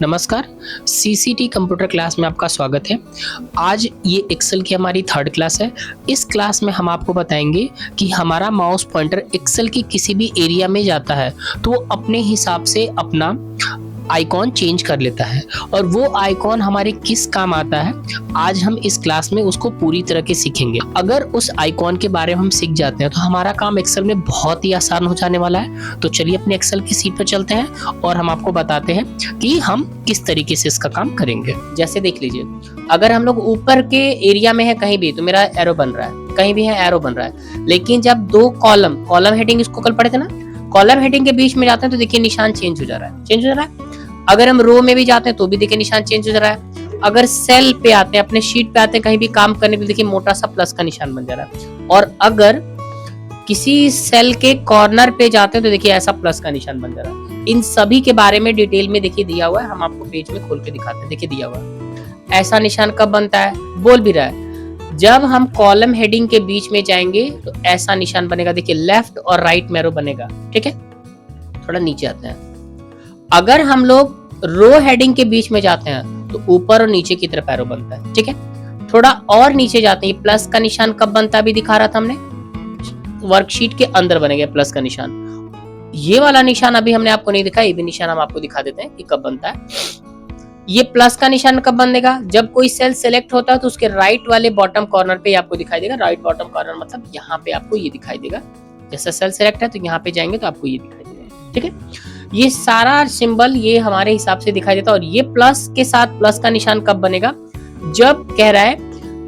नमस्कार, CCT computer class में आपका स्वागत है। आज ये एक्सेल की हमारी थर्ड क्लास है। इस क्लास में हम आपको बताएंगे कि हमारा माउस पॉइंटर एक्सेल के किसी भी एरिया में जाता है तो वो अपने हिसाब से अपना आइकॉन चेंज कर लेता है और वो आइकॉन हमारे किस काम आता है, आज हम इस क्लास में उसको पूरी तरह के सीखेंगे। अगर उस आइकॉन के बारे में हम सीख जाते हैं तो हमारा काम एक्सेल में बहुत ही आसान हो जाने वाला है। तो चलिए अपने एक्सेल की सीट पर चलते हैं और हम आपको बताते हैं कि हम किस तरीके से इसका काम करेंगे। जैसे देख लीजिए, अगर हम लोग ऊपर के एरिया में है कहीं भी तो मेरा एरो बन रहा है, कहीं भी है एरो बन रहा है। लेकिन जब दो कॉलम हेडिंग इसको कल पढ़े थे ना, कॉलम हेडिंग के बीच में जाते हैं तो देखिए निशान चेंज हो जा रहा है। अगर हम रो में भी जाते हैं तो भी देखिए निशान चेंज हो जा रहा है। अगर सेल पे आते हैं, अपने शीट पे आते हैं, कहीं भी काम करने के लिए देखिए मोटा सा प्लस का निशान बन जा रहा है। और अगर किसी सेल के कॉर्नर पे जाते हैं तो देखिए ऐसा प्लस का निशान बन जा रहा है। इन सभी के बारे में डिटेल में देखिए दिया हुआ है, हम आपको पेज में खोल के दिखाते हैं। देखिए दिया हुआ है ऐसा निशान कब बनता है, बोल भी रहा है जब हम कॉलम हेडिंग के बीच में जाएंगे तो ऐसा निशान बनेगा। देखिए लेफ्ट और राइट में एरो बनेगा, ठीक है। थोड़ा नीचे आते हैं, अगर हम लोग रो हेडिंग के बीच में जाते हैं तो ऊपर और नीचे की तरफ एरो बनता है, ठीक है। थोड़ा और नीचे जाते हैं, प्लस का निशान कब बनता है अभी दिखा रहा था हमने, वर्कशीट के अंदर बनेगा प्लस का निशान। ये वाला निशान अभी हमने आपको नहीं दिखा, ये भी निशान हम आपको दिखा देते हैं कि कब बनता है। ये प्लस का निशान कब बनेगा, जब कोई सेल सेलेक्ट होता है तो उसके राइट वाले बॉटम कॉर्नर पे आपको दिखाई देगा। राइट बॉटम कॉर्नर मतलब यहाँ पे आपको ये दिखाई देगा। जैसा सेल सेलेक्ट है तो यहाँ पे जाएंगे तो आपको ये दिखाई देगा, ठीक है। ये सारा सिंबल ये हमारे हिसाब से दिखाई देता है। और ये प्लस के साथ प्लस का निशान कब बनेगा, जब कह रहा है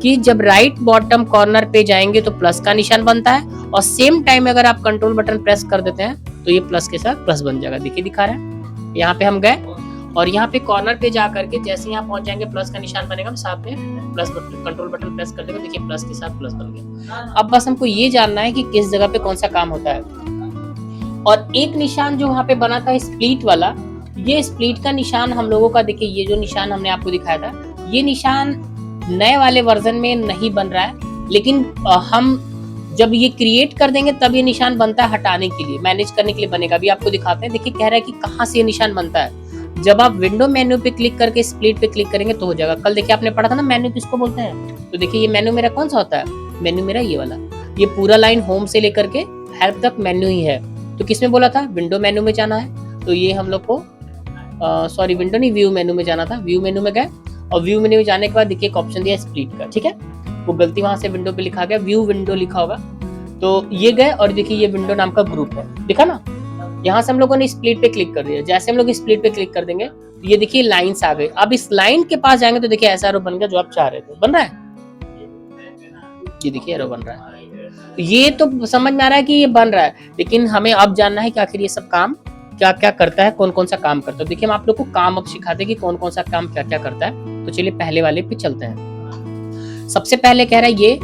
कि जब राइट बॉटम कॉर्नर पे जाएंगे तो प्लस का निशान बनता है और सेम टाइम अगर आप कंट्रोल बटन प्रेस कर देते हैं तो ये प्लस के साथ प्लस बन जाएगा। देखिए दिखा रहा है, यहाँ पे हम गए और यहाँ पे कॉर्नर पे जा करके जैसे यहाँ पहुंच जाएंगे प्लस का निशान बनेगा, साथ में प्लस कंट्रोल बटन प्रेस कर देगा, देखिए प्लस के साथ प्लस बन गया। अब बस हमको ये जानना है कि किस जगह पे कौन सा काम होता है। और एक निशान जो वहां पे बना था स्प्लिट वाला, ये स्प्लिट का निशान हम लोगों का देखिए, ये जो निशान हमने आपको दिखाया था ये निशान नए वाले वर्जन में नहीं बन रहा है। लेकिन हम जब ये क्रिएट कर देंगे तब ये निशान बनता है हटाने के लिए, मैनेज करने के लिए बनेगा। अभी आपको दिखाते हैं, देखिए कह रहा है कि कहाँ से ये निशान बनता है। जब आप विंडो मेन्यू पे क्लिक करके स्प्लिट पे क्लिक करेंगे तो हो जाएगा। कल देखिए आपने पढ़ा था ना मेन्यू किसको बोलते हैं, तो देखिए ये मेन्यू मेरा कौन सा होता है, मेन्यू मेरा ये वाला, ये पूरा लाइन होम से लेकर के हेल्प तक मेन्यू ही है। तो किसमें बोला था, विंडो मेन्यू में जाना है, तो ये हम लोग को सॉरी विंडो नहीं व्यू मेन्यू में जाना था। व्यू मेन्यू में गए और व्यू मेन्यू में जाने के बाद देखिए एक ऑप्शन दिया स्प्लिट का, ठीक है। वो गलती वहां से विंडो पे लिखा गया, व्यू विंडो लिखा होगा, तो ये गए और देखिए ये विंडो नाम का ग्रुप है, दिखा ना। यहाँ से हम लोगों ने स्प्लिट पे क्लिक कर दिया। जैसे हम लोग स्प्लिट पे क्लिक कर देंगे तो ये देखिए लाइन्स आ गई। अब इस लाइन के पास जाएंगे तो देखिए ऐसा एरो बन गया जो आप चाह रहे थे, बन रहा है, ये देखिए एरो बन रहा है। ये तो समझ में आ रहा है कि ये बन रहा है, लेकिन हमें अब जानना है कि आखिर ये सब काम क्या क्या करता है, कौन कौन सा काम करता है। देखिए हम आप लोग को काम अब सिखाते हैं कि कौन कौन सा काम क्या क्या करता है। तो चलिए पहले वाले पे चलते हैं। सबसे पहले कह रहा है ये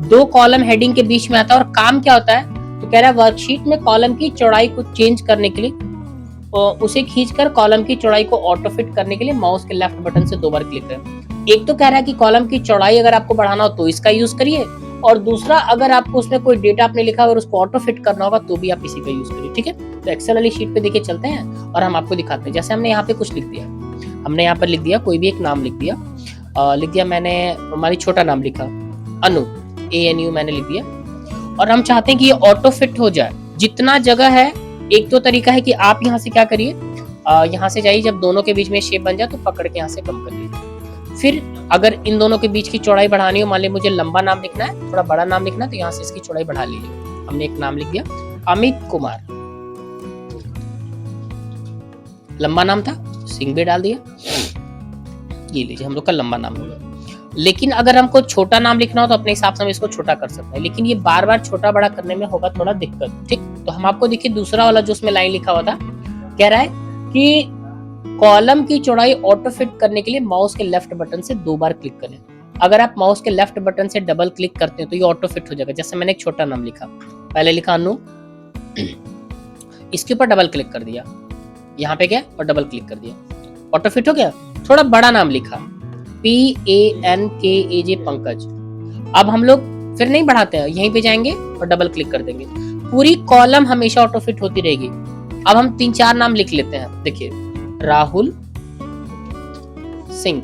दो कॉलम हेडिंग के बीच में आता है और काम क्या होता है, तो कह रहा है वर्कशीट में कॉलम की चौड़ाई को चेंज करने के लिए और उसे खींचकर कॉलम की चौड़ाई को ऑटो फिट करने के लिए माउस के लेफ्ट बटन से 2 बार क्लिक करें। एक तो कह रहा है कि कॉलम की चौड़ाई अगर आपको बढ़ाना हो तो इसका यूज करिए, और दूसरा अगर आपको उसमें कोई डेटा आपने लिखा और उसको ऑटो फिट करना होगा तो भी आप इसी का यूज करिए, ठीक है। तो एक्सेल वाली शीट पे देखिए चलते हैं और हम आपको दिखाते हैं। जैसे हमने यहाँ पे कुछ लिख दिया, हमने यहाँ पर लिख दिया कोई भी एक नाम लिख दिया, मैंने हमारी छोटा नाम लिखा अनु, ANU मैंने लिख दिया, और हम चाहते हैं कि ये ऑटो फिट हो जाए जितना जगह है। एक तो तरीका है कि आप यहाँ से क्या करिए, यहाँ से जाइए, जब दोनों के बीच में शेप बन जाए तो पकड़ के यहाँ से कम कर लीजिए। फिर अगर इन दोनों के बीच की चौड़ाई बढ़ानी हो, मान लीजिए मुझे लंबा नाम लिखना है, थोड़ा बड़ा नाम लिखना है, तो यहाँ से इसकी चौड़ाई बढ़ा लीजिए। हमने एक नाम लिख दिया अमित कुमार, लंबा नाम था, सिंह भी डाल दिया, ये लीजिए हम लोग का लंबा नाम हो गया। लेकिन अगर हमको छोटा नाम लिखना हो तो अपने हिसाब से हम इसको छोटा कर सकते हैं, लेकिन ये बार बार छोटा बड़ा करने में होगा थोड़ा दिक्कत, ठीक। तो हम आपको देखिए दूसरा वाला जो उसमें लाइन लिखा हुआ था, कह रहा है कि कॉलम की चौड़ाई ऑटो फिट करने के लिए माउस के लेफ्ट बटन से 2 बार क्लिक करें। अगर आप माउस के लेफ्ट बटन से डबल क्लिक करते हैं तो ये ऑटो फिट हो जाएगा। जैसे मैंने एक छोटा नाम लिखा, पहले लिखा अनु, इसके ऊपर डबल क्लिक कर दिया, यहाँ पे गया और डबल क्लिक कर दिया, ऑटो फिट हो गया। थोड़ा बड़ा नाम लिखा PANKAJ पंकज। अब हम लोग फिर नहीं बढ़ाते हैं, यहीं पे जाएंगे और डबल क्लिक कर देंगे। पूरी कॉलम हमेशा ऑटो फिट होती रहेगी। अब हम 3-4 नाम लिख लेते हैं। देखिए, राहुल सिंह,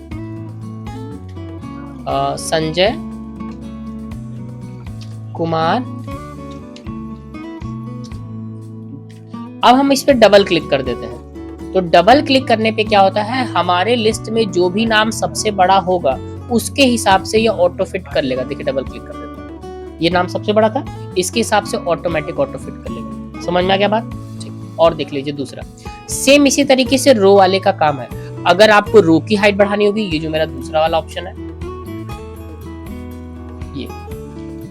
संजय कुमार। अब हम इस पे डबल क्लिक कर देते हैं। तो डबल क्लिक करने पे क्या होता है, हमारे लिस्ट में जो भी नाम सबसे बड़ा होगा उसके हिसाब से ये ऑटो फिट कर लेगा। देखिए, डबल क्लिक कर देते हैं, ये नाम सबसे बड़ा था, इसके हिसाब से ऑटोमेटिक ऑटो फिट कर लेगा। समझ में आ गया बात? ठीक। और देख लीजिए दूसरा, सेम इसी तरीके से रो वाले का काम है। अगर आपको रो की हाइट बढ़ानी होगी, ये जो मेरा दूसरा वाला ऑप्शन है,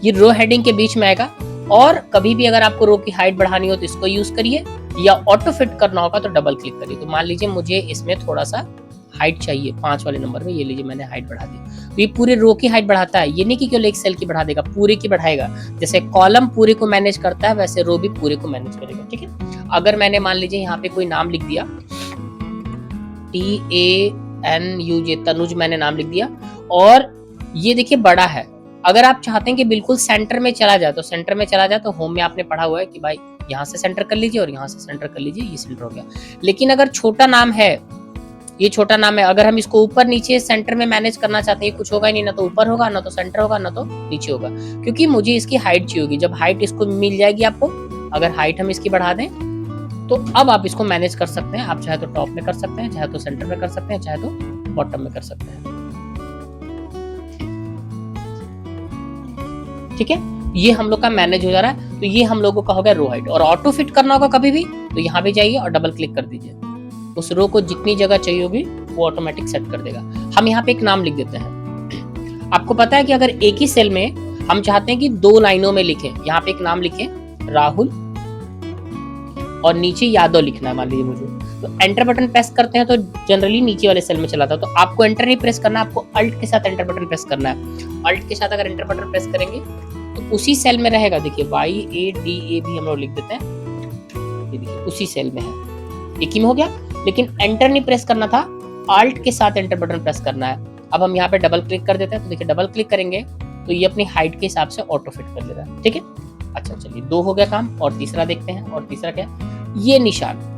ये रो हेडिंग के बीच में आएगा। और कभी भी अगर आपको रो की हाइट बढ़ानी हो तो इसको यूज करिए, या ऑटो फिट करना होगा तो डबल क्लिक करिए। तो मान लीजिए मुझे इसमें थोड़ा सा हाइट चाहिए 5 वाले नंबर में, ये लीजिए मैंने हाइट बढ़ा दी। तो ये पूरे रो की हाइट बढ़ाता है, ये नहीं कि केवल एक सेल की बढ़ा देगा, पूरे की बढ़ाएगा। जैसे कॉलम पूरे को मैनेज करता है, वैसे रो भी पूरे को मैनेज करेगा। ठीक है, अगर मैंने मान लीजिए यहाँ पे कोई नाम लिख दिया, TANUJ, तनुज मैंने नाम लिख दिया, और ये देखिए बड़ा है। अगर आप चाहते हैं कि बिल्कुल सेंटर में चला जाए तो सेंटर में चला जाए, तो होम में आपने पढ़ा हुआ है कि भाई यहाँ से सेंटर कर लीजिए और यहाँ से सेंटर कर लीजिए, ये सेंटर हो गया। लेकिन अगर छोटा नाम है, ये छोटा नाम है, अगर हम इसको ऊपर नीचे सेंटर में मैनेज करना चाहते हैं, कुछ होगा ही नहीं, ना तो ऊपर होगा, ना तो सेंटर होगा, ना तो नीचे होगा, क्योंकि मुझे इसकी हाइट चाहिए होगी। जब हाइट इसको मिल जाएगी आपको, अगर हाइट हम इसकी बढ़ा दें, तो अब आप इसको मैनेज कर सकते हैं। आप चाहे तो टॉप में कर सकते हैं, चाहे तो सेंटर में कर सकते हैं, चाहे तो बॉटम में कर सकते हैं। ठीक है, ये हम लोग का मैनेज हो जा रहा है। तो ये हम लोगों का हो गया रो हाइट। और ऑटो फिट करना होगा कभी भी, तो यहाँ पे जाइए और डबल क्लिक कर दीजिए। उस रो को जितनी जगह चाहिए होगी वो ऑटोमेटिक सेट कर देगा। हम यहाँ पे एक नाम लिख देते हैं। आपको पता है कि अगर एक ही सेल में हम चाहते हैं कि 2 लाइनों में लिखें, यहाँ पे एक नाम लिखें राहुल, और नीचे यादव लिखना है मान लीजिए मुझे, तो एंटर बटन प्रेस करते हैं तो जनरली नीचे वाले सेल में चलाता है। तो आपको एंटर नहीं प्रेस करना, आपको अल्ट के साथ एंटर बटन प्रेस करना है। अल्ट के साथ अगर एंटर बटन प्रेस करेंगे तो उसी सेल में रहेगा। देखिए YADA भी हम लोग लिख देते हैं, ये देखिए उसी सेल में है, एक ही में हो गया। लेकिन एंटर नहीं प्रेस करना था, अल्ट के साथ एंटर बटन प्रेस करना है। अब हम यहाँ पे डबल क्लिक कर देते हैं, तो देखिए डबल क्लिक करेंगे तो ये अपनी हाइट के हिसाब से ऑटो फिट कर ले रहा है। ठीक है, अच्छा चलिए 2 हो गया काम, और तीसरा देखते हैं। और तीसरा क्या, ये निशान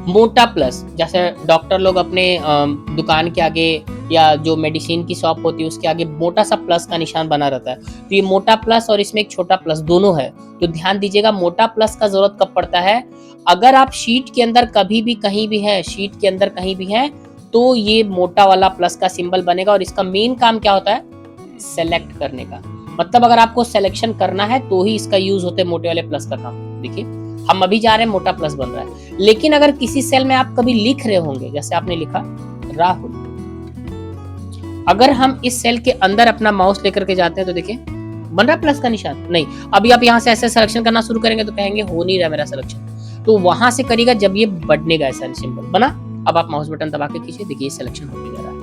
मोटा प्लस, जैसे डॉक्टर लोग अपने दुकान के आगे या जो मेडिसिन की शॉप होती है उसके आगे मोटा सा प्लस का निशान बना रहता है। तो ये मोटा प्लस और इसमें एक छोटा प्लस दोनों है। तो ध्यान दीजिएगा, मोटा प्लस का जरूरत कब पड़ता है, अगर आप शीट के अंदर कभी भी कहीं भी है, शीट के अंदर कहीं भी है, तो ये मोटा वाला प्लस का सिंबल बनेगा। और इसका मेन काम क्या होता है, सेलेक्ट करने का। मतलब अगर आपको सिलेक्शन करना है तो ही इसका यूज होता है मोटे वाले प्लस का काम। देखिए हम अभी जा रहे हैं, मोटा प्लस बन रहा है। लेकिन अगर किसी सेल में आप कभी लिख रहे होंगे, जैसे आपने लिखा राहुल, अगर हम इस सेल के अंदर अपना माउस लेकर के जाते हैं तो देखिए बन रहा प्लस का निशान नहीं। अभी आप यहाँ से ऐसे सिलेक्शन करना शुरू करेंगे तो कहेंगे हो नहीं रहा मेरा सिलेक्शन, तो वहां से करिएगा जब ये बढ़ने का ऐसा सिंबल बना। अब आप माउस बटन दबा के खींचिए, देखिए सिलेक्शन होते जा रहा है,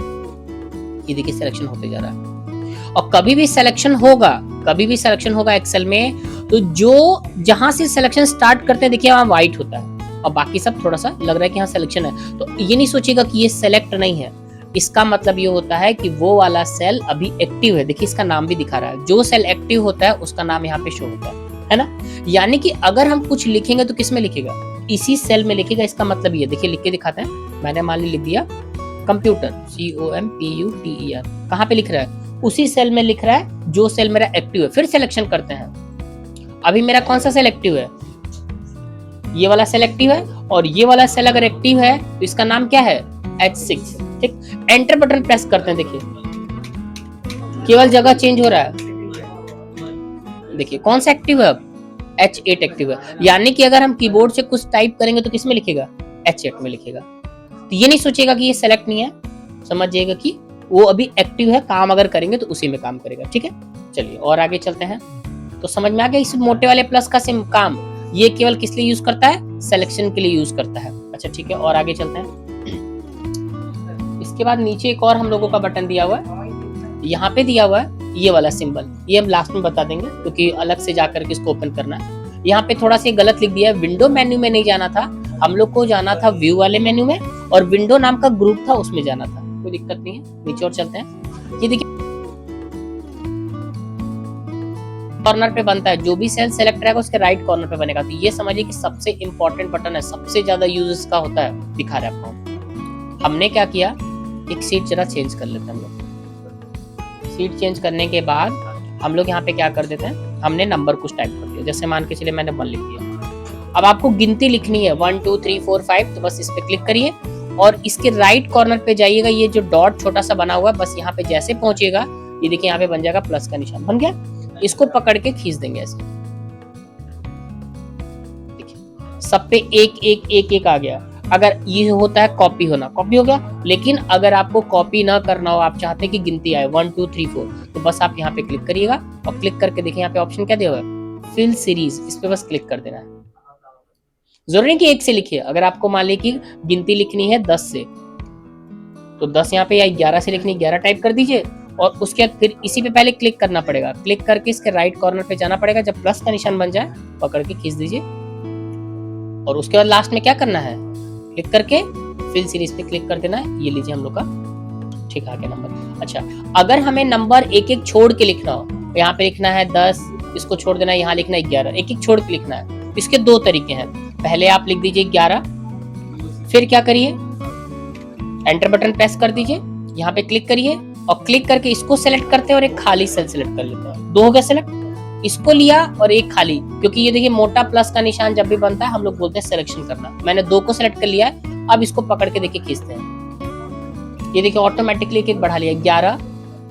ये देखिए सिलेक्शन होते जा रहा है। और कभी भी सिलेक्शन होगा एक्सेल में, तो जो जहां से सिलेक्शन स्टार्ट करते हैं देखिए वहां व्हाइट होता है और बाकी सब थोड़ा सा लग रहा है कि यहाँ सिलेक्शन है। तो ये नहीं सोचिएगा कि ये सेलेक्ट नहीं है, इसका मतलब ये होता है कि वो वाला सेल अभी एक्टिव है। देखिए इसका नाम भी दिखा रहा है, जो सेल एक्टिव होता है उसका नाम यहाँ पे शो होता है ना। यानी कि अगर हम कुछ लिखेंगे तो किस में लिखेगा, इसी सेल में लिखेगा। इसका मतलब ये देखिए लिख के दिखाते हैं। मैंने मान ली लिख दिया कंप्यूटर, COMPUTER, कहाँ पे लिख रहा है, उसी सेल में लिख रहा है जो सेल मेरा एक्टिव है। फिर सिलेक्शन करते हैं, अभी मेरा कौन सा सेल एक्टिव है, ये वाला सेल एक्टिव है, और ये वाला सेल अगर एक्टिव है तो इसका नाम क्या है, H6। ठीक, एंटर बटन प्रेस करते हैं, देखिए केवल जगह चेंज हो रहा है। देखिए कौन सा एक्टिव है, अब H8 एक्टिव है। यानी कि अगर हम कीबोर्ड से कुछ टाइप करेंगे तो किस में लिखेगा, H8 में लिखेगा। तो ये नहीं सोचेगा कि ये सेलेक्ट नहीं है, समझ जाएगा कि वो अभी एक्टिव है, काम अगर करेंगे तो उसी में काम करेगा। ठीक है, चलिए और आगे चलते हैं। तो समझ में आ गया इस मोटे वाले प्लस का सिम काम ये केवल किस लिए यूज करता है, सिलेक्शन के लिए यूज करता है। अच्छा ठीक है, और आगे चलते हैं। इसके बाद नीचे एक और हम लोगों का बटन दिया हुआ है, यहाँ पे दिया हुआ है ये वाला सिंबल, ये हम लास्ट में बता देंगे क्योंकि अलग से जाकर के इसको ओपन करना है। यहाँ पे थोड़ा सा गलत लिख दिया है, विंडो मेन्यू में नहीं जाना था, हम लोग को जाना था व्यू वाले मेन्यू में, और विंडो नाम का ग्रुप था उसमें जाना था। कोई दिक्कत नहीं है, नीचे और चलते हैं। ये देखिए कॉर्नर पे बनता है, जो भी सेल सेलेक्ट रहेगा उसके राइट कॉर्नर पे बनेगा। तो ये समझिए कि सबसे इंपॉर्टेंट बटन है, सबसे ज्यादा यूज इसका होता है। दिखा रहे आपको। हमने क्या किया, एक सीट जरा चेंज कर लेते हैं हम लोग। सीट चेंज करने के बाद हम लोग यहाँ पे क्या कर देते हैं, हमने नंबर कुछ टाइप कर दिया। जैसे मान के चलिए मैंने 1 लिख दिया। अब आपको गिनती लिखनी है 1 2 3 4 5, तो बस इस पे क्लिक करिए और इसके राइट कॉर्नर पे जाइएगा। ये जो डॉट छोटा सा बना हुआ है, बस यहाँ पे जैसे पहुंचेगा, ये देखिए यहाँ पे बन जाएगा प्लस का निशान, बन गया। इसको पकड़ के खींच देंगे ऐसे, देखिए सब पे एक एक एक एक आ गया। अगर ये होता है कॉपी होना, कॉपी हो गया। लेकिन अगर आपको कॉपी ना करना हो, आप चाहते हैं कि गिनती आए 1 2 3 4, तो बस आप यहाँ पे क्लिक करिएगा और क्लिक करके देखिए यहाँ पे ऑप्शन क्या दिया हुआ है, फिल सीरीज। इस पे बस क्लिक कर देना है। जरूरी नहीं कि 1 से लिखिए। अगर आपको मान लीजिए कि गिनती लिखनी है 10 से, तो 10 यहाँ पे, या 11 से लिखनी 11 टाइप कर दीजिए और उसके बाद फिर इसी पे पहले क्लिक करना पड़ेगा। क्लिक करके इसके राइट कॉर्नर पे जाना पड़ेगा। जब प्लस का निशान बन जाए, पकड़ के खींच दीजिए और उसके बाद लास्ट में क्या करना है, क्लिक करके फिल सीरीज पे क्लिक कर देना है। ये लीजिए हम लोग का ठीक आ गया नंबर। अच्छा, अगर हमें नंबर एक एक छोड़ के लिखना हो, तो यहाँ पे लिखना है 10, इसको छोड़ देना है, यहाँ लिखना है 11, एक एक छोड़ के लिखना है। इसके 2 तरीके हैं। पहले आप लिख दीजिए 11, फिर क्या करिए, एंटर बटन प्रेस कर दीजिए, यहाँ पे क्लिक करिए और क्लिक करके इसको सेलेक्ट करते हैं और एक खाली सेल सेलेक्ट कर लेते हैं। 2 हो गया सेलेक्ट, इसको लिया और एक खाली, क्योंकि ये देखिए मोटा प्लस का निशान जब भी बनता है हम लोग बोलते हैं सिलेक्शन करना। मैंने 2 को सेलेक्ट कर लिया है। अब इसको पकड़ के देखिए खींचते हैं, ये देखिए ऑटोमेटिकली एक एक बढ़ा लिया, 11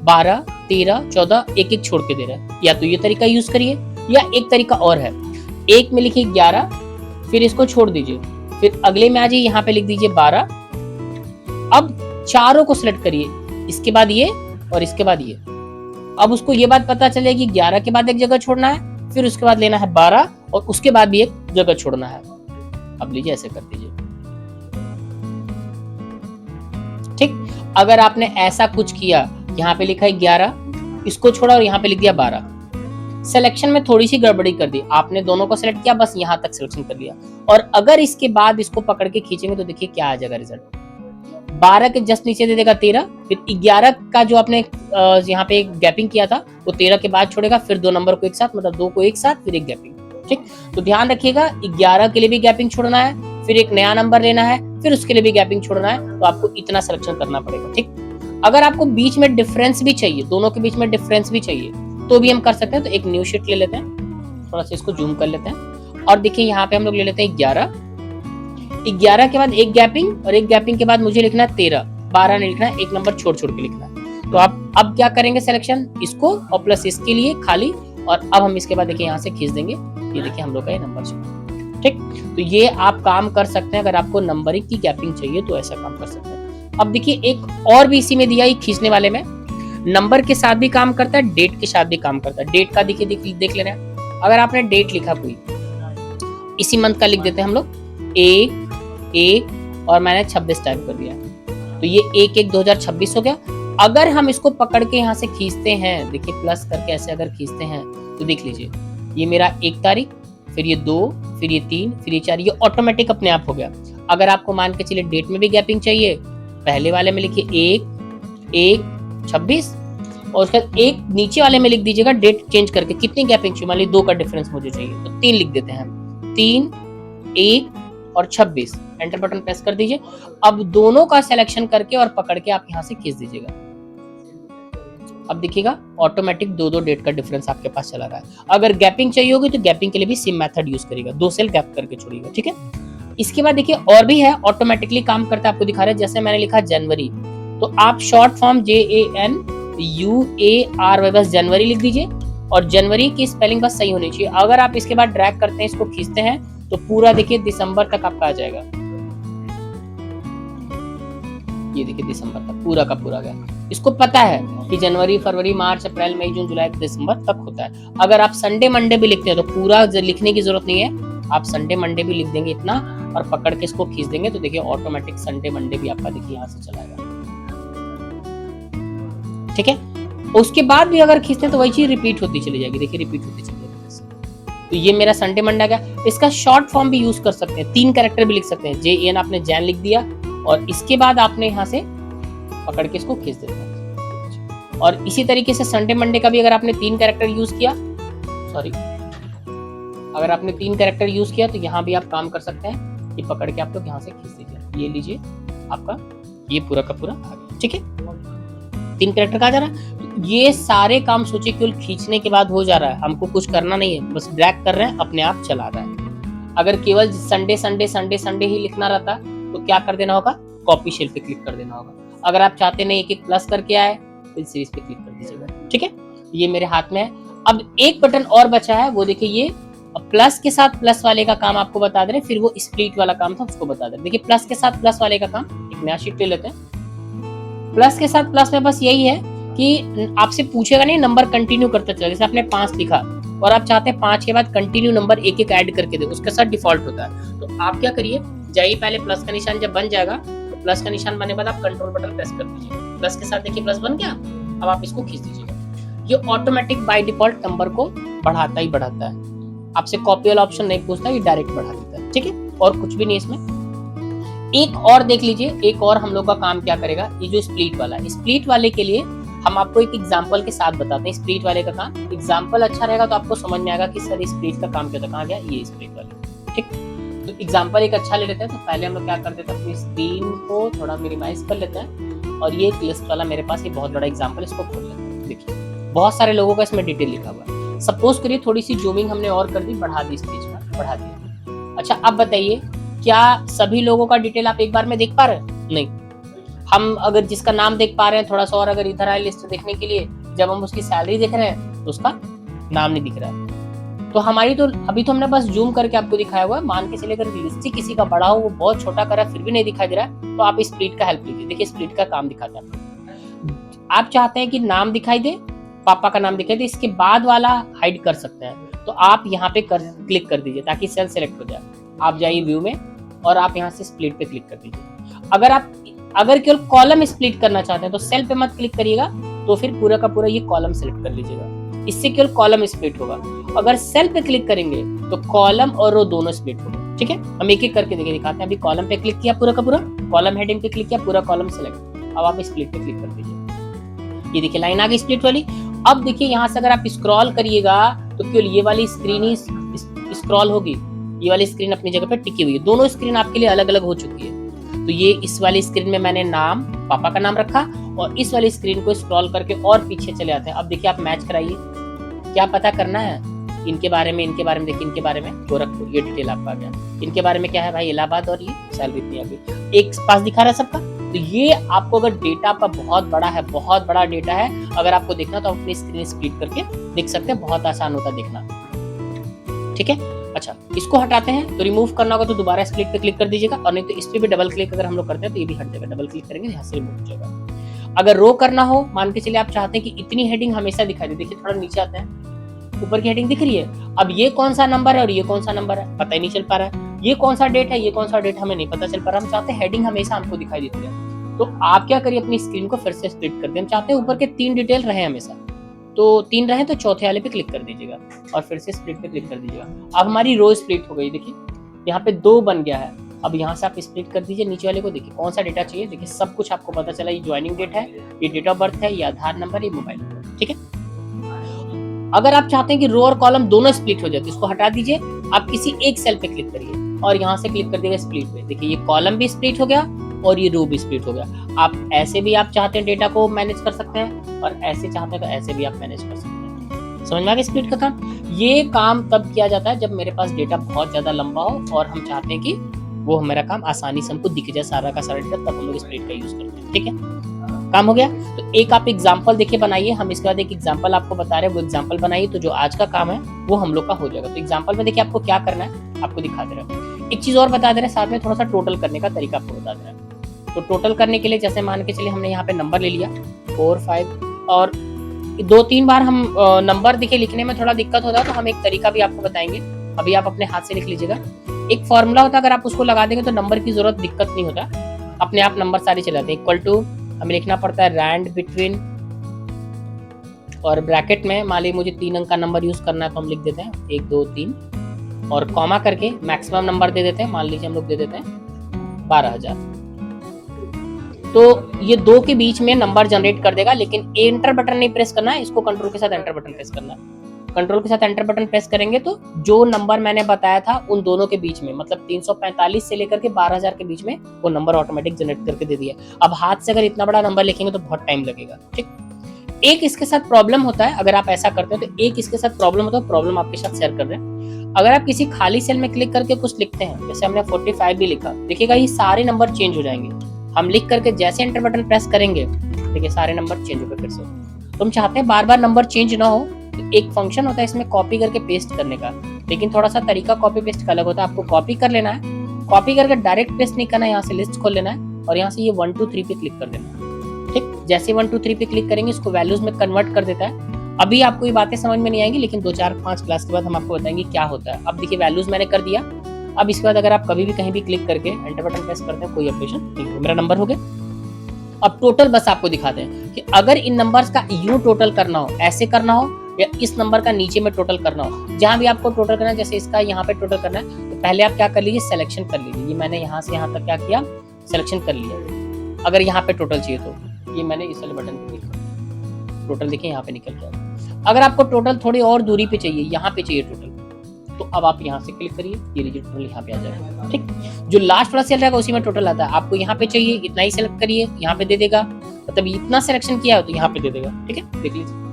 12 13 14, एक एक छोड़ के दे रहा है। या तो ये तरीका यूज करिए, या एक तरीका और है, एक में लिखिए 11, फिर इसको छोड़ दीजिए, फिर अगले में आ जाइए, यहाँ पे लिख दीजिए 12। अब चारों को सिलेक्ट करिए, इसके बाद ये और इसके बाद ये। अब उसको ये बात पता चलेगी 11 के बाद एक जगह छोड़ना है, फिर उसके बाद लेना है 12 और उसके बाद भी एक जगह छोड़ना है। अब लीजिए ऐसे कर दीजिए, ठीक। अगर आपने ऐसा कुछ किया, यहाँ पे लिखा है 11, इसको छोड़ा और यहाँ पे लिख दिया 12, सिलेक्शन में थोड़ी सी गड़बड़ी कर दी। आपने दोनों को सिलेक्ट किया, बस यहाँ तक सिलेक्शन कर लिया, और अगर इसके बाद इसको पकड़ के खींचेंगे तो देखिए क्या आ जाएगा रिजल्ट। 12 के जस्ट नीचे दे देगा 13, फिर 11 का जो आपने यहाँ पे गैपिंग किया था वो 13 के बाद छोड़ेगा, फिर 2 नंबर को एक साथ, मतलब 2 को एक साथ, फिर एक गैपिंग, ठीक। तो ध्यान रखिएगा, 11 के लिए भी गैपिंग छोड़ना है, फिर एक नया नंबर लेना है, फिर उसके लिए भी गैपिंग छोड़ना है। तो आपको इतना सिलेक्शन करना पड़ेगा, ठीक। अगर आपको बीच में डिफरेंस भी चाहिए, दोनों के बीच में डिफरेंस भी चाहिए, तो भी हम कर सकते हैं। तो एक न्यू शीट ले लेते हैं, थोड़ा सा इसको जूम कर लेते हैं और देखिए यहाँ पे हम लोग ले लेते हैं 11 के बाद एक गैपिंग, और एक गैपिंग के बाद मुझे लिखना है 13, 12 नहीं लिखना है, एक नंबर छोड़ छोड़ के लिखना है। तो आप अब क्या करेंगे, सिलेक्शन इसको और प्लस इसके लिए खाली, और अब हम इसके बाद देखिए यहाँ से खींच देंगे, ये देखिए हम लोग का ये नंबर चाहिए, ठीक। तो ये आप काम कर सकते हैं। अगर आपको नंबरिंग की गैपिंग चाहिए तो ऐसा काम कर सकते हैं। अब देखिए एक और भी इसी में दिया, खींचने वाले में नंबर के साथ भी काम करता है, डेट के साथ भी काम करता है। डेट का देखिए देख ले रहे हैं। अगर आपने डेट लिखा कोई, इसी मंथ का लिख देते हैं हम लोग, 1 और मैंने 26 टाइप कर दिया, तो ये 1/1/2026 हो गया। अगर हम इसको पकड़ के यहाँ से खींचते हैं, देखिए प्लस करके ऐसे अगर खींचते हैं तो देख लीजिए, ये मेरा 1 तारीख, फिर ये 2, फिर ये 3, फिर ये 4, ये ऑटोमेटिक अपने आप हो गया। अगर आपको मान के चलिए डेट में भी गैपिंग चाहिए, पहले वाले में लिखिए 1/1/26 और उसके बाद एक नीचे वाले में लिख दीजिएगा डेट चेंज करके कितनी गैपिंग चाहिए। मान लीजिए 2 का डिफरेंस मुझे चाहिए, तो 3 लिख देते हैं, 3, 1 और 26, एंटर बटन प्रेस कर दीजिए। अब दोनों का सिलेक्शन करके और पकड़ के आप यहाँ से खींच दीजिएगा। अब देखिएगा ऑटोमेटिक 2 डेट का डिफरेंस आपके पास चला रहा है। अगर गैपिंग चाहिए होगी तो गैपिंग के लिए भी सेम मेथड यूज करिएगा, 2 सेल गैप करके छोड़िएगा, ठीक है। इसके बाद देखिए और भी है, ऑटोमेटिकली काम करता है, आपको दिखा रहा है। जैसे मैंने लिखा जनवरी, तो आप शॉर्ट फॉर्म JANUARY बस जनवरी लिख दीजिए और जनवरी की स्पेलिंग बस सही होनी चाहिए। अगर आप इसके बाद ड्रैग करते हैं, इसको खींचते हैं, तो पूरा देखिए दिसंबर तक आपका आ जाएगा। ये देखिए दिसंबर तक पूरा का पूरा गया। इसको पता है कि जनवरी, फरवरी, मार्च, अप्रैल, मई, जून, जुलाई, दिसंबर तक होता है। अगर आप संडे मंडे भी लिखते हैं तो पूरा लिखने की जरूरत नहीं है, आप संडे मंडे भी लिख देंगे इतना और पकड़ के इसको खींच देंगे, तो देखिए ऑटोमेटिक संडे मंडे भी आपका देखिए यहाँ से चलाएगा, ठीक है। उसके बाद भी अगर खींचते हैं तो वही चीज रिपीट होती चली जाएगी, देखिए रिपीट होती चली जाएगी। तो ये मेरा संडे मंडे आ गया। इसका शॉर्ट फॉर्म भी यूज कर सकते हैं, 3 कैरेक्टर भी लिख सकते हैं। JAN आपने जैन लिख दिया और इसके बाद आपने यहाँ से पकड़ के इसको खींच देना है। और इसी तरीके से संडे मंडे का भी अगर आपने 3 कैरेक्टर यूज किया, सॉरी, अगर आपने 3 कैरेक्टर यूज किया तो यहाँ भी आप काम कर सकते हैं। ये पकड़ के आप लोग यहाँ से खींच दीजिए, ये लीजिए, आपका ये पूरा का पूरा आ गया। ठीक है, 3 कैरेक्टर का आ जा रहा है। ये सारे काम सोचिए केवल खींचने के बाद हो जा रहा है, हमको कुछ करना नहीं है, बस ड्रैग कर रहे हैं, अपने आप चला रहा है। अगर केवल संडे संडे संडे संडे ही लिखना रहता तो क्या कर देना होगा, कॉपी शेल पे क्लिक कर देना होगा। अगर आप चाहते नहीं एक एक प्लस करके आए तो सीरीज पे क्लिक कर दीजिएगा। ठीक है, ये मेरे हाथ में है। अब एक बटन और बचा है, वो देखिए ये प्लस के साथ प्लस वाले का काम आपको बता दे रहे, फिर वो स्प्लिट वाला काम था उसको बता दे रहे। देखिए प्लस के साथ प्लस वाले का काम, एक नया शीट ले लेते हैं। प्लस के साथ प्लस में बस यही है कि आपसे पूछेगा नहीं, नंबर कंटिन्यू करते चले। जैसे आपने 5 लिखा और आप चाहते हैं 5 के बाद कंटिन्यू नंबर एक एक ऐड करके दे, उसके साथ डिफॉल्ट होता है। तो आप क्या करिए, जाइए पहले प्लस का निशान जब बन जाएगा तो प्लस का निशान बनने के बाद आप कंट्रोल बटन प्रेस कर दीजिए। प्लस के साथ देखिए प्लस बन गया, अब आप इसको खींच दीजिएगा। ये ऑटोमेटिक बाय डिफॉल्ट नंबर को बढ़ाता ही बढ़ाता है, आपसे कॉपी वाला ऑप्शन नहीं पूछता, ये डायरेक्ट बढ़ा देता है। ठीक है, और कुछ भी नहीं इसमें। एक और देख लीजिए, एक और हम लोग का काम क्या करेगा, ये जो स्प्लिट वाला है, स्प्लिट वाले के लिए हम आपको एक एग्जांपल के साथ बताते हैं। स्प्लिट वाले का काम, एग्जांपल अच्छा रहेगा तो आपको समझ में आएगा कि सर स्प्लिट का काम क्या था। कहाँ गया ये स्प्लिट वाले। ठीक, तो एग्जांपल एक अच्छा ले लेते हैं। तो पहले हम लोग क्या करते थे, अपनी स्क्रीन को थोड़ा मिनिमाइज कर लेते हैं और ये लिस्ट वाला मेरे पास ये बहुत बड़ा एग्जाम्पल, इसको खोल लेते हैं। देखिए बहुत सारे लोगों का इसमें डिटेल लिखा हुआ है। सपोज करिए थोड़ी सी जूमिंग हमने और कर दी, बढ़ा दी, इस पेज में बढ़ा दिया। अच्छा अब बताइए, क्या सभी लोगों का डिटेल आप एक बार में देख पा रहे हैं? नहीं। हम अगर जिसका नाम देख पा रहे हैं, थोड़ा सा और अगर इधर आए लिस्ट देखने के लिए, जब हम उसकी सैलरी देख रहे हैं तो उसका नाम नहीं दिख रहा है। तो हमारी तो अभी तो हमने बस जूम करके आपको दिखाया हुआ है। मान के चलिए अगर लिस्ट किसी का बड़ा हो, वो बहुत छोटा कर रहा है फिर भी नहीं दिखाई दे रहा है, तो आप स्प्लिट का हेल्प लीजिए। देखिए स्प्लिट का काम दिखाता है। आप चाहते हैं कि नाम दिखाई दे, पापा का नाम दिखाई दे, इसके बाद वाला हाइड कर सकते हैं। तो आप यहाँ पे क्लिक कर दीजिए ताकि सेल सेलेक्ट हो जाए। आप जाइए व्यू में और आप यहाँ से स्प्लिट पे क्लिक कर दीजिए। अगर केवल कॉलम स्प्लिट करना चाहते हैं तो सेल पे मत क्लिक करिएगा, तो फिर पूरा का पूरा ये कॉलम सेलेक्ट कर लीजिएगा, इससे केवल कॉलम स्प्लिट होगा। अगर सेल पे क्लिक करेंगे तो कॉलम और रो दोनों स्प्लिट होगा। ठीक है, हम एक एक करके देखिए दिखाते हैं। अभी कॉलम पे क्लिक किया, पूरा का पूरा कॉलम हेडिंग पे क्लिक किया, पूरा कॉलम सेलेक्ट। अब आप स्प्लिट पे क्लिक कर दीजिए, ये देखिए लाइन आ गई स्प्लिट वाली। अब देखिए यहाँ से अगर आप स्क्रॉल करिएगा तो केवल ये वाली स्क्रीन ही स्क्रॉल होगी, ये वाली स्क्रीन अपनी जगह पे टिकी हुई है। दोनों स्क्रीन आपके लिए अलग अलग हो चुकी है। तो ये इस वाली स्क्रीन में मैंने नाम, पापा का नाम रखा, और इस वाली स्क्रीन को स्क्रॉल करके और पीछे चले आते हैं। अब देखिए आप मैच कराइए, क्या पता करना है इनके बारे में, देखिए इनके बारे में गोरखपुर, ये डिटेल आपका आ गया। इनके बारे में क्या है भाई, इलाहाबाद, और ये सैलरी इतनी आ गई, एक पास दिखा रहा है सबका। तो ये आपको अगर डेटा आपका बहुत बड़ा है, बहुत बड़ा डेटा है, अगर आपको देखना तो अपनी स्क्रीन स्प्लिट करके देख सकते हैं, बहुत आसान होता है देखना। ठीक है, अच्छा इसको हटाते हैं। तो रिमूव करना होगा तो दोबारा स्प्लिट पे क्लिक कर दीजिएगा, और नहीं तो इस पे भी डबल क्लिक अगर हम लोग करते हैं तो ये भी हट जाएगा। डबल क्लिक करेंगे यहाँ से रिमूव हो जाएगा। अगर रो करना हो, मान के चलिए आप चाहते हैं कि इतनी हेडिंग हमेशा दिखाई दे, देखिए थोड़ा नीचे आते हैं, ऊपर की हेडिंग दिख रही है। अब ये कौन सा नंबर है और ये कौन सा नंबर है पता ही नहीं चल पा रहा है, ये कौन सा डेट है, ये कौन सा डेट हमें नहीं पता चल पा रहा। हम चाहते हैं हेडिंग हमेशा हमको दिखाई देती है। तो आप क्या करिए, अपनी स्क्रीन को फिर से स्प्लिट कर दें। हम चाहते हैं ऊपर के 3 डिटेल रहे हमेशा, तो 3 रहे तो चौथे वाले पे क्लिक कर दीजिएगा और फिर से स्प्लिट पे क्लिक कर दीजिएगा। अब हमारी रो स्प्लिट हो गई, देखिए यहाँ पे 2 बन गया है। अब यहाँ से आप स्प्लिट कर दीजिए नीचे वाले को, देखिए कौन सा डेटा चाहिए, देखिए सब कुछ आपको पता चला। ये ज्वाइनिंग डेट है, ये डेट ऑफ बर्थ है, ये आधार नंबर, ये मोबाइल नंबर। ठीक है, अगर आप चाहते हैं कि रो और कॉलम दोनों स्प्लिट हो जाए तो इसको हटा दीजिए। आप किसी एक सेल पे क्लिक करिए और यहाँ से क्लिक कर दीजिएगा स्प्लिट पे। देखिए ये कॉलम भी स्प्लिट हो गया और ये रो भी स्प्लिट हो गया। आप ऐसे भी आप चाहते हैं डेटा को मैनेज कर सकते हैं, और ऐसे चाहते हैं तो ऐसे भी आप मैनेज कर सकते हैं। समझ में आ गया स्प्लिट का काम। ये काम तब किया जाता है जब मेरे पास डेटा बहुत ज्यादा लंबा हो और हम चाहते हैं कि वो मेरा काम आसानी से हमको दिख जाए सारा का सारा डेटा, तब हम लोग स्प्लिट का यूज करते हैं। ठीक है, काम हो गया। तो एक आप एग्जाम्पल देखिए बनाइए, हम इसके बाद एक एग्जाम्पल आपको बता रहे हैं, वो एग्जाम्पल बनाइए, तो जो आज का काम है वो हम लोग का हो जाएगा। तो एग्जाम्पल में देखिए आपको क्या करना है, आपको दिखा दे रहा है। एक चीज और बता दे रहे हैं, साथ में थोड़ा सा टोटल करने का तरीका आपको बता दे रहा है। तो टोटल करने के लिए जैसे मान के चलिए हमने यहाँ पे नंबर ले लिया 4, 5, और 2-3 बार हम नंबर देखिए लिखने में थोड़ा दिक्कत होता है, तो हम एक तरीका भी आपको बताएंगे। अभी आप अपने हाथ से लिख लीजिएगा। एक फॉर्मूला होता है, अगर आप उसको लगा देंगे तो नंबर की जरूरत दिक्कत नहीं होता, अपने आप नंबर सारे चले जाते हैं। इक्वल टू हमें लिखना पड़ता है रैंड बिटवीन, और ब्रैकेट में मान लीजिए मुझे 3 अंक का नंबर यूज करना है तो हम लिख देते हैं 1, 2, 3, और कॉमा करके मैक्सिमम नंबर दे देते हैं। मान लीजिए हम लोग दे देते हैं 12,000। तो ये 2 के बीच में नंबर जनरेट कर देगा, लेकिन एंटर बटन नहीं प्रेस करना है, इसको कंट्रोल के साथ एंटर बटन प्रेस करना है। कंट्रोल के साथ एंटर बटन प्रेस करेंगे तो जो नंबर मैंने बताया था उन दोनों के बीच में, मतलब 345 से लेकर के 12,000 के बीच में वो नंबर ऑटोमेटिक जनरेट करके दे दिया। अब हाथ से अगर इतना बड़ा नंबर लिखेंगे तो बहुत टाइम लगेगा। ठीक, एक इसके साथ प्रॉब्लम होता है, अगर आप ऐसा करते हैं तो एक इसके साथ प्रॉब्लम होता है, प्रॉब्लम आपके साथ शेयर कर रहे हैं। अगर आप किसी खाली सेल में क्लिक करके कुछ लिखते हैं, जैसे हमने 45 भी लिखा, देखिएगा ये सारे नंबर चेंज हो जाएंगे। हम लिख करके जैसे एंटर बटन प्रेस करेंगे, देखिए सारे नंबर चेंज हो गए फिर से। तो हम चाहते हैं बार बार नंबर चेंज ना हो, तो एक फंक्शन होता है इसमें कॉपी करके पेस्ट करने का, लेकिन थोड़ा सा तरीका कॉपी पेस्ट का अलग होता है। आपको कॉपी कर लेना है, कॉपी करके डायरेक्ट पेस्ट नहीं करना है, यहाँ से लिस्ट खोल लेना है और यहाँ से ये 1 2 3 पे क्लिक कर देना है। ठीक, जैसे 1 2 3 पे क्लिक करेंगे इसको वैल्यूज में कन्वर्ट कर देता है। अभी आपको ये बातें समझ में नहीं आएंगी, लेकिन 2 4 5 क्लास के बाद हम आपको बताएंगे क्या होता है। अब देखिए वैल्यूज मैंने कर दिया। अब इसके बाद अगर आप कभी भी कहीं भी क्लिक करके एंटर बटन प्रेस करते हैं, कोई ऑपरेशन नहीं हो, मेरा नंबर हो गया। अब टोटल बस आपको दिखाते हैं कि अगर इन नंबर्स का यूं टोटल करना हो, ऐसे करना हो, या इस नंबर का नीचे में टोटल करना हो, जहां भी आपको टोटल करना है, जैसे इसका यहाँ पे टोटल करना है, तो पहले आप क्या कर लीजिए, सिलेक्शन कर लीजिए। ये मैंने यहाँ से यहाँ तक क्या किया, सिलेक्शन कर लिया। अगर यहाँ पे टोटल चाहिए तो ये मैंने इस वाले बटन पे क्लिक किया, टोटल देखिए यहाँ पे निकल गया। अगर आपको टोटल थोड़ी और दूरी पे चाहिए, यहाँ पे चाहिए टोटल, तो अब आप यहाँ से क्लिक करिए, ये लीजिए टोटल यहाँ पे आ जाएगा। ठीक, जो लास्ट वाला सेल रहेगा उसी में टोटल आता है। आपको यहाँ पे चाहिए इतना ही सेलेक्ट करिए, यहाँ पे दे देगा, मतलब इतना सिलेक्शन किया हो तो यहाँ पे दे देगा। ठीक है, देख लीजिए।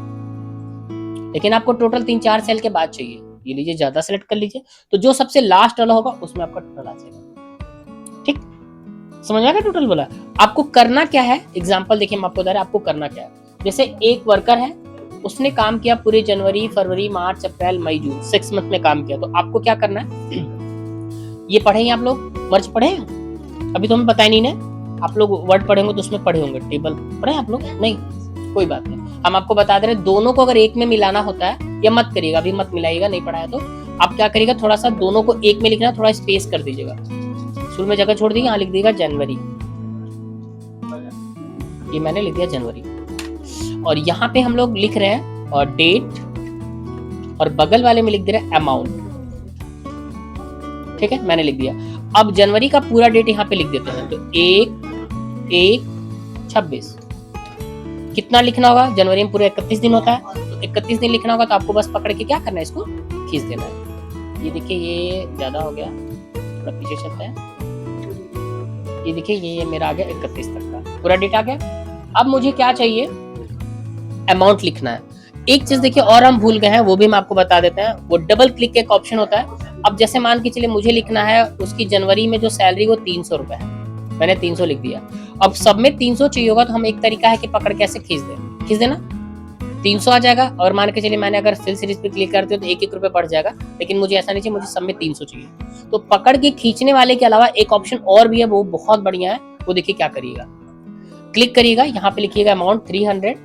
लेकिन आपको टोटल 3 4 सेल के बाद चाहिए, ये लीजिए ज्यादा सेलेक्ट कर लीजिए, तो जो सबसे लास्ट वाला होगा उसमें आपका टोटल आ जाएगा। ठीक, समझ में आ गया टोटल बोला। आपको करना क्या है, एग्जांपल देखिए हम आपको बता रहे हैं आपको करना क्या है। जैसे एक वर्कर है, उसने काम किया पूरे जनवरी फरवरी मार्च अप्रैल मई जून 6 मंथ में काम किया, तो आपको क्या करना है, ये पढ़े आप लोग, मर्ज पढ़े अभी तो हमें पता ही नहीं ना, आप लोग वर्ड पढ़े होंगे तो उसमें पढ़े होंगे, टेबल पढ़े आप लोग नहीं, कोई बात नहीं, हम आपको बता दे रहे हैं। दोनों को अगर एक में मिलाना होता है, या मत करिएगा, अभी मत मिलाइएगा, नहीं पढ़ाया तो आप क्या करिएगा, थोड़ा सा दोनों को एक में लिखना, थोड़ा स्पेस कर दीजिएगा, शुरू में जगह छोड़ दीजिए, यहाँ लिख दीजिएगा जनवरी, ये मैंने लिख दिया जनवरी, और यहाँ पे हम लोग लिख रहे हैं और डेट, और बगल वाले में लिख दे रहे हैं अमाउंट। ठीक है, मैंने लिख दिया। अब जनवरी का पूरा डेट यहाँ पे लिख देते हैं, तो 1/1/26 कितना लिखना होगा, जनवरी में पूरे 31 दिन होता है, तो 31 दिन लिखना होगा, तो आपको बस पकड़ के क्या करना है, इसको खींच देना है। ये देखिए ये ज्यादा हो गया, थोड़ा पीछे चलता है, ये देखिए ये मेरा आ गया 31 तक का पूरा डेट आ गया। अब मुझे क्या चाहिए, अमाउंट लिखना है। एक चीज देखिए और हम भूल गए हैं, वो भी हम आपको बता देते हैं, वो डबल क्लिक का एक ऑप्शन होता है। अब जैसे मान के चलिए मुझे लिखना है उसकी जनवरी में जो सैलरी वो 300 रुपए है, मैंने 300 लिख दिया। अब सब में 300 चाहिए होगा, तो हम एक तरीका है कि पकड़ के ऐसे खींच देना, 300 आ जाएगा। और मान के चलिए मैंने अगर फिल सीरीज पे क्लिक करते हो तो 1 1 रुपए बढ़ जाएगा, लेकिन मुझे ऐसा नहीं चाहिए, मुझे सब में 300 चाहिए। तो पकड़ के खींचने वाले के अलावा एक ऑप्शन और भी है, वो बहुत बढ़िया है, वो देखिए क्या करिएगा, क्लिक करिएगा, यहाँ पे लिखिएगा अमाउंट 300,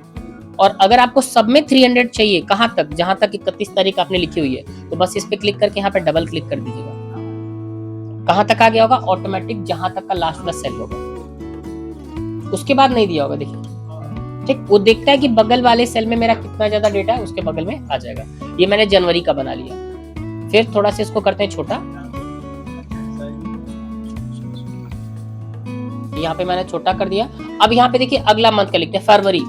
और अगर आपको सब में 300 चाहिए, कहां तक, जहां तक 31 तारीख आपने लिखी हुई है, तो बस इस पे क्लिक करके यहाँ पे डबल क्लिक कर दीजिएगा। कहां तक आ गया होगा, ऑटोमेटिक जहां तक का लास्ट वाला सेल होगा, उसके बाद नहीं दिया होगा, देखिए। ठीक, वो देखता है कि बगल वाले सेल में मेरा कितना ज्यादा डेटा है, उसके बगल में आ जाएगा। ये मैंने जनवरी का बना लिया। फिर थोड़ा सा इसको करते हैं छोटा, यहाँ पे मैंने छोटा कर दिया। अब यहाँ पे देखिए अगला मंथ का लिखते हैं फरवरी,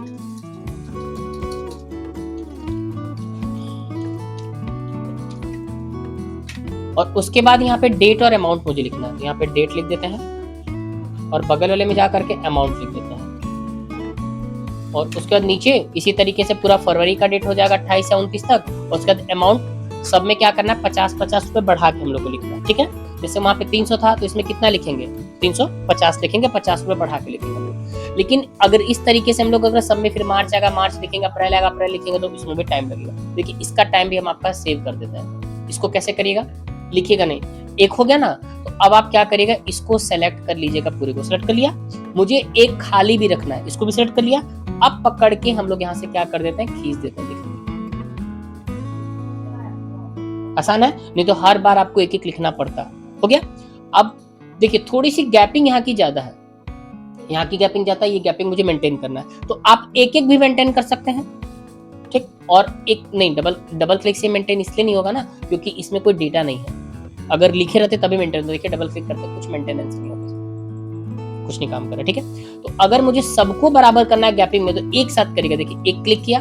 और उसके बाद यहाँ पे डेट और अमाउंट मुझे लिखना है, तो यहाँ पे डेट लिख देते हैं और बगल वाले में जा करके अमाउंट लिख देते हैं, और उसके बाद नीचे इसी तरीके से पूरा फरवरी का डेट हो जाएगा 28 से 29 तक, और उसके बाद अमाउंट सब में क्या करना है, 50 रुपए बढ़ा के हम लोग को लिखना है। ठीक है, जैसे वहां पे 300 था तो इसमें कितना लिखेंगे, 350 लिखेंगे, 50 रुपए बढ़ा के लिखेंगे। लेकिन अगर इस तरीके से हम लोग अगर सब में फिर मार्च आएगा मार्च लिखेंगे, अप्रैल आएगा अप्रैल लिखेंगे, तो इसमें भी टाइम लगेगा। देखिए इसका टाइम भी हम आपका सेव कर देते हैं। इसको कैसे करिएगा, लिखिएगा नहीं, एक हो गया ना, तो अब आप क्या करिएगा, इसको सेलेक्ट कर लीजिएगा, पूरे को सेलेक्ट कर लिया, मुझे एक खाली भी रखना है, इसको भी सेलेक्ट कर लिया। अब पकड़ के हम लोग यहाँ से क्या कर देते हैं, खींच देते हैं। देखिए आसान है, नहीं तो हर बार आपको एक एक लिखना पड़ता। हो गया। अब देखिए थोड़ी सी गैपिंग यहाँ की ज्यादा है, यहाँ की गैपिंग ज्यादा है, ये गैपिंग मुझे मेंटेन करना है, तो आप एक एक भी मेंटेन कर सकते हैं। ठीक, और एक नहीं, डबल क्लिक से मेंटेन इसलिए नहीं होगा ना, क्योंकि इसमें कोई डेटा नहीं है। अगर लिखे रहते तभी मेंटेन, देखिए डबल क्लिक करते कुछ मेंटेनेंस नहीं होता, कुछ नहीं काम कर रहा। ठीक है, तो अगर मुझे सबको बराबर करना है गैपिंग में, तो एक साथ करिएगा। देखिए एक क्लिक किया,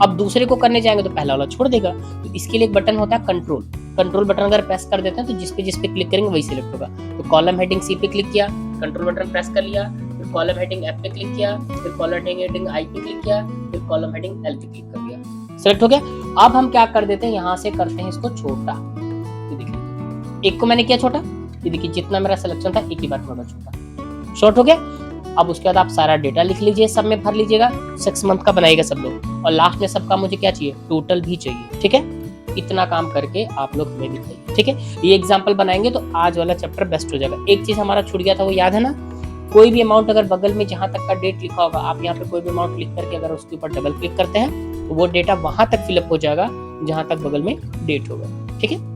अब दूसरे को करने जाएंगे तो पहला वाला छोड़ देगा। तो इसके लिए एक बटन होता है कंट्रोल, कंट्रोल बटन अगर प्रेस कर देते हैं तो जिस पे क्लिक करेंगे वही सिलेक्ट होगा। तो कॉलम हेडिंग सी पे क्लिक किया, कंट्रोल बटन प्रेस कर लिया, फिर कॉलम हेडिंग एफ पे क्लिक किया, फिर कॉलम हेडिंग आई पे क्लिक किया, फिर कॉलम हेडिंग एल पे क्लिक कर दिया, सिलेक्ट हो गया। अब हम क्या कर देते हैं, यहाँ से करते हैं इसको छोटा। ये देखिए एक को मैंने किया छोटा, ये देखिए जितना मेरा सिलेक्शन था एक ही बार थोड़ा छोटा, शॉर्ट हो गया। अब उसके बाद आप सारा डेटा लिख लीजिए, सब में भर लीजिएगा, 6 मंथ का बनाएगा सब लोग, और लास्ट में सबका मुझे क्या चाहिए, टोटल भी चाहिए। ठीक है, इतना काम करके आप लोग हमें दिखाइए। ठीक है, ये एग्जांपल बनाएंगे तो आज वाला चैप्टर बेस्ट हो जाएगा। एक चीज हमारा छूट गया था, वो याद है ना, कोई भी अमाउंट अगर बगल में जहां तक का डेट लिखा होगा, आप यहाँ पे कोई भी अमाउंट लिख करके अगर उसके ऊपर डबल क्लिक करते हैं तो वो डेटा वहां तक फिलअप हो जाएगा जहां तक बगल में डेट होगा। ठीक है।